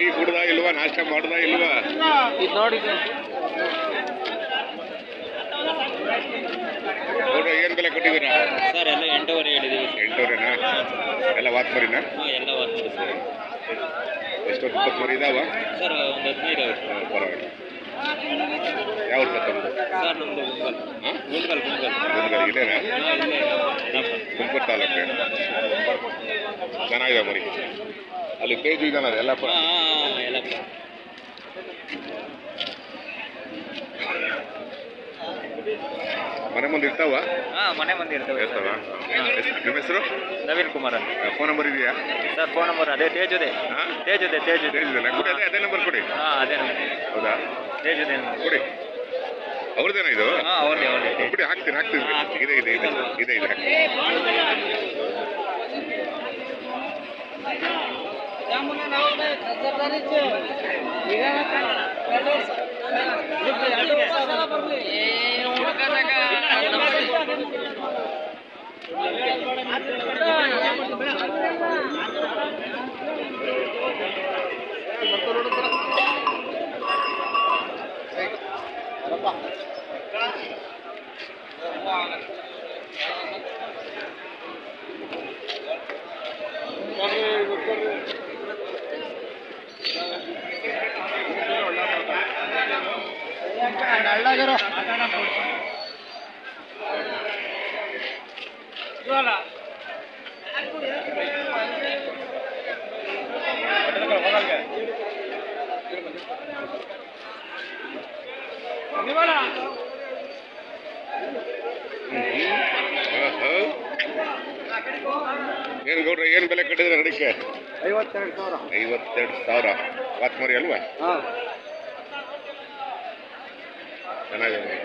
Tea ಕುಡ್ದ ಇಲ್ವಾ, ನಾಷ್ಟ ಮಾಡ್ದ ಇಲ್ವಾ? ಇದು ನೋಡಿ ನೋಡ್ರಿ, ಏನ್ ಬೆಲೆ ಕೊಟ್ಟಿದ್ದೀರಾ ಸರ್? ಎಲ್ಲ 8.5 ಹೇಳಿದೀವಿ. 8.5ನಾ? ಎಲ್ಲ ವಾತ್ ಮರಿನಾ? ಎಲ್ಲ ವಾತ್ ಮರಿ. ಎಷ್ಟು 20 ಮರಿ ಇದಾವ ಸರ್? ಒಂದು 15 ಪರವಾಗಿಲ್ಲ. ಯಾವ ತಮ್ಮದು ಸರ್? ನಮ್ಮದು ಗುಂಡ್ಗಲ್. ಗುಂಡ್ಗಲ್ ಇಲ್ಲೇನಾ? ತುಮಕೂರು ತಾಲೂಕು. ಚೆನ್ನಾಗಿದೆ ಮರಿ. ಅಲ್ಲಿ ಪೇಜ್ ಇದಾನ ಎಲ್ಲಪ್ಪ. ಎಲ್ಲಪ್ಪ. ಮನೆ ಮುಂದೆ ಇರ್ತಾವ? ಮನೆ ಮುಂದೆ ಇರ್ತಾವ. ನಿಮ್ಮ ಹೆಸರು? ನವೀನ್ ಕುಮಾರ್ ಅಂತ. ಫೋನ್ ನಂಬರ್ ಇದೆಯಾ ಸರ್? ಫೋನ್ ನಂಬರ್ ಅದೇ ತೇಜ್ ಇದೆ. ಕೊಡಿ, ಅದೇ ನಂಬರ್ ಕೊಡಿ. ಅದೇ ನಂಬರ್. ಹೌದಾ? ತೇಜ್ ಇದೆ ಕೊಡಿ. ಅವ್ರದ್ದೇನಾ ಇದು? ಅವ್ರದ್ದೇ. ಕೊಡಿ, ಹಾಕ್ತೀನಿ. ಇದೆ ಹಾಕ್ತೀನಿ. ಏನು ಗೌಡ್ರ, ಏನು ಬೆಲೆ ಕಟ್ಟಿದ್ರೆ ನಡಿಕೆ? 52,000 ವಾತ್ ಮರಿ ಅಲ್ವಾ? ಚೆನ್ನಾಗಿದೆ.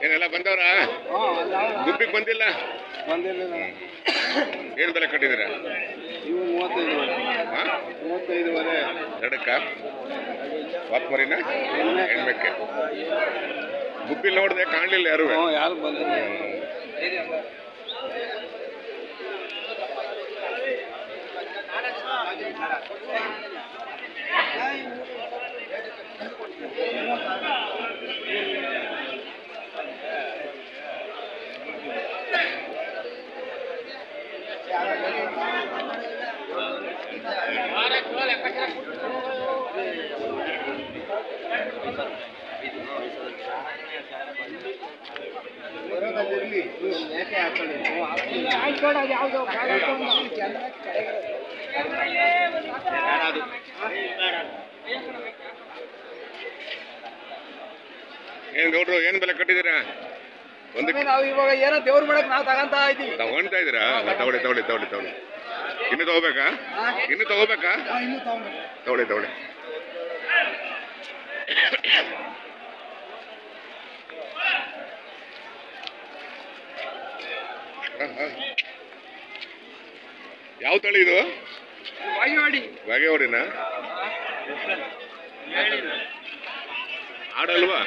ಏನೆಲ್ಲ ಬಂದವ್ರ? ಗುಬ್ಬಿಗೆ ಬಂದಿಲ್ಲ? ಏನು ಬೆಲೆ ಕಟ್ಟಿದ್ದೀರ? ಇವು 35 ಎರಡಕ್ಕ ವಾತ್ ಮರಿನ? ಹೆಣ್ಬೇಕೆ? ಗುಬ್ಬಿ ನೋಡಿದೆ, ಕಾಣಲಿಲ್ಲ ಯಾರು? ಬಂದಿಲ್ಲ. ಏನ್ ಗೌಡ್ರು, ಏನ್ ಬೆಲೆ ಕಟ್ಟಿದ್ದೀರಾ? ನಾವು ಇವಾಗ ಏನೋ ದೇವ್ರ ಮಾಡಕ್ ನಾವು ತಗೊಂತಾ ಇದ್ದೀವಿ. ತಗೊಂತಾ ಇದ್ದೀರಾ? ತಗೊಳ್ಳಿ. ಇನ್ನು ತಗೋಬೇಕಾ? ತಗೊಳ್ಳಿ. ಯಾವ ತಳಿ ಇದು? ಬಾಗೇವಾಡಿನ? ಆಡಲ್ವಾ?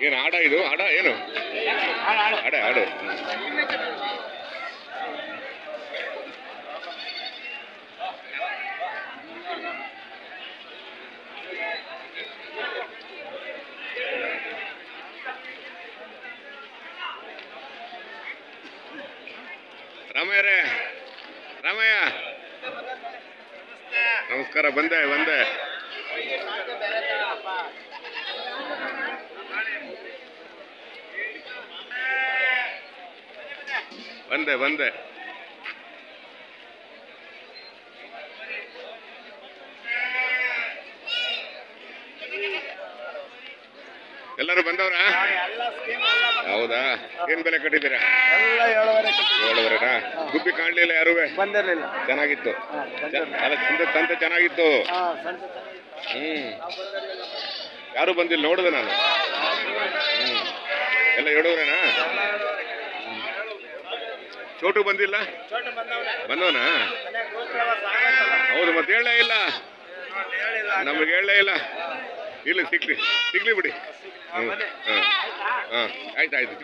ಏನು ಆಡ ಇದು? ಆಡ ಏನು? ಆಡು. ರಾಮಯ್ಯ ನಮಸ್ಕಾರ. ಬಂದೆ ಬಂದೆ. ಬಂದೆ ಬಂದೆ. ಎಲ್ಲರೂ ಬಂದವ್ರಾ? ಹೌದಾ? ಏನ್ ಬೆಲೆ ಕಟ್ಟಿದ್ದೀರಾ? ಎಲ್ಲ 7.5 7.5ನಾ? ಗುಬ್ಬಿ ಕಾಣ್ಲಿಲ್ಲ ಯಾರು? ಬಂದಿರಲಿಲ್ಲ. ಚೆನ್ನಾಗಿತ್ತು. ಅಲ್ಲ ತಂದೆ ಚೆನ್ನಾಗಿತ್ತು. ಯಾರು ಬಂದಿಲ್ಲ, ನೋಡಿದೆ ನಾನು. ಎಲ್ಲ 7.5ನಾ? ಚೋಟು ಬಂದಿಲ್ಲ? ಬಂದವನಾ? ಹೌದು, ಮತ್ತೆ ಹೇಳಲೇ ಇಲ್ಲ. ನಮಗೆ ಹೇಳಲೇ ಇಲ್ಲ. ಇಲ್ಲ, ಸಿಗ್ಲಿ ಬಿಡಿ. ಹಾಂ ಆಯ್ತು.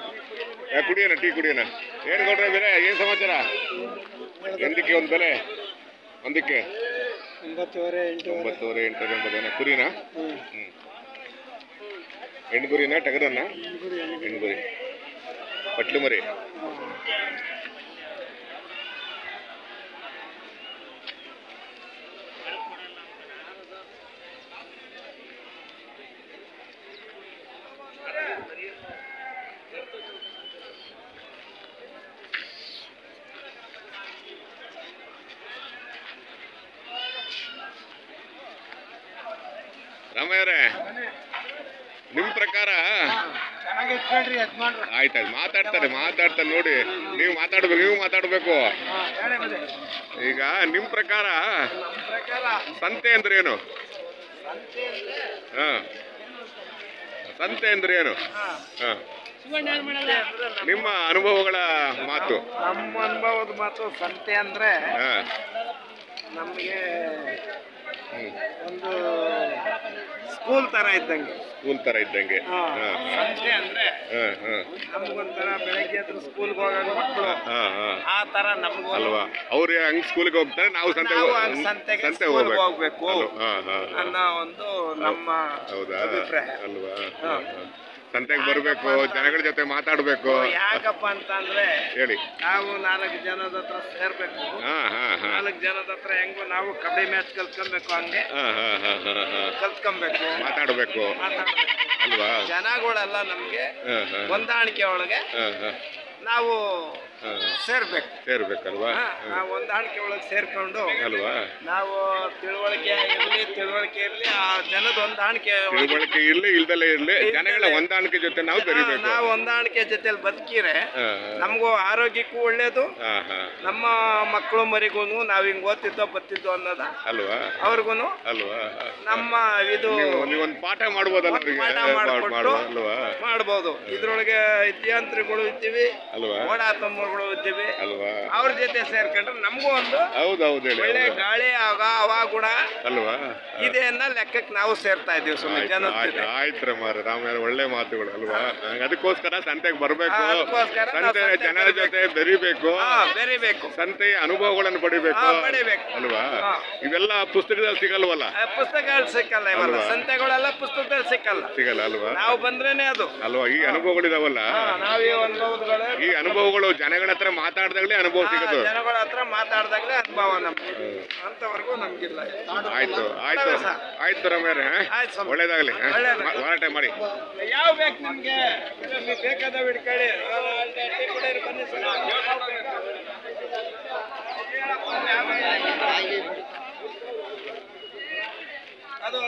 ಕುಡಿಯೋಣ, ಟೀ ಕುಡಿಯೋಣ. ಏನು ಕೊಡ್ರೆ ಬೇರೆ? ಏನು ಸಮಾಚಾರ? ಎಂದಕ್ಕೆ ಒಂದು ಬೆಲೆ? ಒಂದಕ್ಕೆ 9.5 8 ಕುರಿನಾ? ಹೆಣ್ಣು ಕುರಿನಾ ಟಗರನ್ನ? ಹೆಣ್ಣು ಕುರಿ. ಪಟ್ಲು ಮರಿ. ರಾಮಯ್ಯವರೇ, ನಿಮ್ಮ ಪ್ರಕಾರ ಆಯ್ತಾಯ್ತು, ಮಾತಾಡ್ತಾರೆ ನೋಡಿ. ನೀವು ಮಾತಾಡ್ಬೇಕು. ಈಗ ನಿಮ್ಮ ಪ್ರಕಾರ ಸಂತೆ ಅಂದ್ರೆ ಏನು? ಸಂತೆ ಅಂದ್ರೆ ಏನು? ನಿಮ್ಮ ಅನುಭವಗಳ ಮಾತು. ನಮ್ಮ ಅನುಭವದ ಮಾತು ಸಂತೆ ಅಂದ್ರೆ ನಮಗೆ ಒಂದು ಸ್ಕೂಲ್ ತರ ಇದ್ದಂಗೆ. ಸಂತೆ ಅಂದ್ರೆ ನಮ್ಗೊಂಥರ ಬೆಳಗ್ಗೆ ಹತ್ರ ಸ್ಕೂಲ್ಗೆ ಹೋಗೋ ಮಕ್ಕಳು ಆ ತರ ನಮಗೂ ಅಲ್ವಾ? ಅವ್ರು ಹಂಗ್ ಸ್ಕೂಲ್ಗೆ ಹೋಗ್ತಾರೆ, ನಾವು ಸಂತೆಗೆ ಹೋಗ್ಬೇಕು ಅನ್ನೋ ಒಂದು ನಮ್ಮ ಅಭಿಪ್ರಾಯ ಅಲ್ವಾ? ಸಂತೆಗೆ ಬರ್ಬೇಕು, ಜನಗಳ ಜೊತೆ ಮಾತಾಡ್ಬೇಕು. ಯಾಕಪ್ಪ ಅಂತ ಅಂದ್ರೆ ಹೇಳಿ, ನಾವು 4 ಜನದ ಹತ್ರ ಸೇರ್ಬೇಕು. 4 ಜನದ ಹತ್ರ ಹೆಂಗೋ ನಾವು ಕಬಡ್ಡಿ ಮ್ಯಾಚ್ ಕಲ್ತ್ಕೊಬೇಕು, ಹಂಗೆ ಕಲ್ತ್ಕೊಬೇಕು, ಮಾತಾಡ್ಬೇಕು ಅಲ್ವಾ? ಜನಗಳೆಲ್ಲ ನಮ್ಗೆ ಹೊಂದಾಣಿಕೆ ಒಳಗೆ ನಾವು ಸೇರ್ಬೇಕಲ್ವಾ? ನಾವು ಹೊಂದಾಣಿಕೆ ಒಳಗೆ ಸೇರ್ಕೊಂಡು ಅಲ್ವಾ? ನಾವು ತಿಳುವಳಿಕೆ ಇರ್ಲಿ, ಆ ಜನದ ಹೊಂದಾಣಿಕೆ ಇಲ್ದಲೇ ಇರ್ಲಿ, ಜನಗಳ ಹೊಂದಾಣಿಕೆ ಜೊತೆ ನಾವು ಬೆರಿಬೇಕು. ನಾವು ಹೊಂದಾಣಿಕೆ ಜೊತೆಲಿ ಬದುಕಿರೆ ನಮಗೂ ಆರೋಗ್ಯಕ್ಕೂ ಒಳ್ಳೇದು, ನಮ್ಮ ಮಕ್ಕಳು ಮರಿಗೂ ನಾವ್ ಹಿಂಗ್ ಓದ್ತಿದ್ದೋ ಬತ್ತಿದ್ದೋ ಅನ್ನೋದ ಅಲ್ವಾ? ಅವ್ರಿಗೂನು ಅಲ್ವಾ? ನಮ್ಮ ಇದು ಒಂದು ಪಾಠ ಮಾಡ್ಬೋದಲ್ಲ, ಮಾಡ್ಬೋದು. ಇದ್ರೊಳಗೆ ವಿದ್ಯಾಂತರಿಗಳು ಇದ್ದೀವಿ, ಓಡಾತಮ್ಮಗಳು ಇದ್ದೀವಿ ಅಲ್ವಾ? ಅವ್ರ ಜೊತೆ ಸೇರ್ಕೊಂಡ್ರೆ ನಮಗೂ ಒಂದು ಒಳ್ಳೆ ಗಾಳಿ ಹವಾ ಗುಣ ಅಲ್ವಾ ಇದೆ ಅನ್ನೋ ಲೆಕ್ಕಕ್ಕೆ ನಾವು ಸೇರ್ತಾ ಇದೀವಿ. ಆಯ್ತು ರಾಮಯ್ಯ, ಒಳ್ಳೆ ಮಾತುಗಳು ಅಲ್ವಾ? ಅದಕ್ಕೋಸ್ಕರ ಸಂತೆಗೆ ಬರ್ಬೇಕು, ಸಂತೆ ಜನರ ಜೊತೆ ಬೆರಿಬೇಕು, ಸಂತೆಯ ಅನುಭವಗಳನ್ನು ಪಡಿಬೇಕು ಅಲ್ವಾ? ಇವೆಲ್ಲ ಪುಸ್ತಕದಲ್ಲಿ ಸಿಗಲ್ವಲ್ಲ? ಪುಸ್ತಕದಲ್ಲಿ ಸಿಕ್ಕಲ್ಲ ಇವೆಲ್ಲ, ಸಂತೆಗಳೆಲ್ಲ ಪುಸ್ತಕದಲ್ಲಿ ಸಿಗಲ್ಲ ಅಲ್ವಾ? ನಾವು ಬಂದ್ರೇನೆ ಅದು ಅಲ್ವಾ? ಈ ಅನುಭವಗಳಿದಾವಲ್ಲ, ಈ ಅನುಭವಗಳು ಜನಗಳ ಹತ್ರ ಮಾತಾಡ್ದಾಗ್ಲೇ ಅನುಭವ ಸಿಗೋದು. ಜನಗಳ ಹತ್ರ ಮಾತಾಡ್ದಾಗ್ಲೇ ಅನುಭವ ನಮ್ಗೆ, ಅಂತವರೆಗೂ ನಮ್ಗಿಲ್ಲ. ಆಯ್ತು ರಮ್ಯಾರ, ಒಳ್ಳೇದಾಗ್ಲಿ, ಹೋರಾಟ ಮಾಡಿ. ಯಾವ ಬೇಕು ನಿಮ್ಗೆ? ಬೇಕಾದ ಹಿಡ್ಕೊಳ್ಳಿ. ಅದು